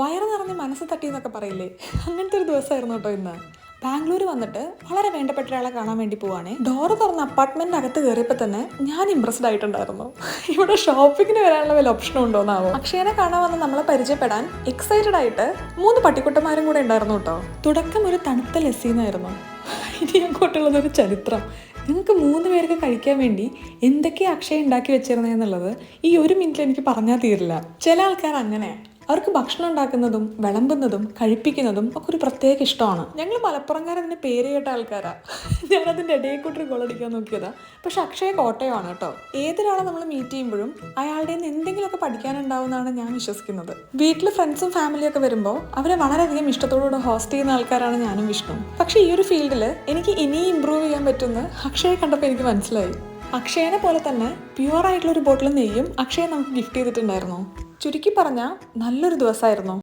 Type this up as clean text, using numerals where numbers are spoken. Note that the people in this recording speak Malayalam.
വയറ് നിറഞ്ഞ് മനസ്സ് തട്ടി എന്നൊക്കെ പറയില്ലേ, അങ്ങനത്തെ ഒരു ദിവസമായിരുന്നു കേട്ടോ ഇന്ന്. ബാംഗ്ലൂർ വന്നിട്ട് വളരെ വേണ്ടപ്പെട്ട ഒരാളെ കാണാൻ വേണ്ടി പോവാണേ. ഡോറ് തുറന്ന് അപ്പാർട്ട്മെന്റ് അകത്ത് കയറിയപ്പോൾ തന്നെ ഞാൻ ഇംപ്രസ്ഡ് ആയിട്ടുണ്ടായിരുന്നു. ഇവിടെ ഷോപ്പിങ്ങിന് വരാനുള്ള വല്ല ഓപ്ഷനും ഉണ്ടോന്നാവോ. അക്ഷയനെ കാണാൻ വന്ന് നമ്മളെ പരിചയപ്പെടാൻ എക്സൈറ്റഡ് ആയിട്ട് 3 പട്ടിക്കുട്ടന്മാരും കൂടെ ഉണ്ടായിരുന്നു കേട്ടോ. തുടക്കം ഒരു തണുത്ത ലസ്സിന്നായിരുന്നു. ഇനി അങ്ങോട്ടുള്ളതൊരു ചരിത്രം. നിങ്ങൾക്ക് 3 പേർക്ക് കഴിക്കാൻ വേണ്ടി എന്തൊക്കെ അക്ഷയ ഉണ്ടാക്കി വെച്ചിരുന്നതെന്നുള്ളത് ഈ 1 മിനിറ്റിൽ എനിക്ക് പറഞ്ഞാൽ തീരില്ല. ചില ആൾക്കാർ അങ്ങനെ അവർക്ക് ഭക്ഷണം ഉണ്ടാക്കുന്നതും വിളമ്പുന്നതും കഴിപ്പിക്കുന്നതും ഒക്കെ ഒരു പ്രത്യേക ഇഷ്ടമാണ്. ഞങ്ങൾ മലപ്പുറംകാരതിൻ്റെ പേര് കേട്ട ആൾക്കാരാ. ഞാനതിൻ്റെ ഇടയിൽ കൂട്ടി ഗോളടിക്കാൻ നോക്കിയതാ. പക്ഷെ അക്ഷയ കോട്ടയമാണ് കേട്ടോ. ഏതൊരാളെ നമ്മൾ മീറ്റ് ചെയ്യുമ്പോഴും അയാളുടെ നിന്ന് എന്തെങ്കിലുമൊക്കെ പഠിക്കാനുണ്ടാവുമെന്നാണ് ഞാൻ വിശ്വസിക്കുന്നത്. വീട്ടിൽ ഫ്രണ്ട്സും ഫാമിലിയും ഒക്കെ വരുമ്പോൾ അവരെ വളരെയധികം ഇഷ്ടത്തോടുകൂടെ ഹോസ്റ്റ് ചെയ്യുന്ന ആൾക്കാരാണ് ഞാനും വിഷ്ണു. പക്ഷെ ഈ ഒരു ഫീൽഡിൽ എനിക്ക് ഇനിയും ഇമ്പ്രൂവ് ചെയ്യാൻ പറ്റുമെന്ന് അക്ഷയെ കണ്ടപ്പോൾ എനിക്ക് മനസ്സിലായി. അക്ഷയനെ പോലെ തന്നെ പ്യുവർ ആയിട്ടുള്ള ഒരു ബോട്ടിൽ നെയ്യും അക്ഷയ നമുക്ക് ഗിഫ്റ്റ് ചെയ്തിട്ടുണ്ടായിരുന്നു. ചുരുക്കി പറഞ്ഞാൽ നല്ലൊരു ദിവസമായിരുന്നു.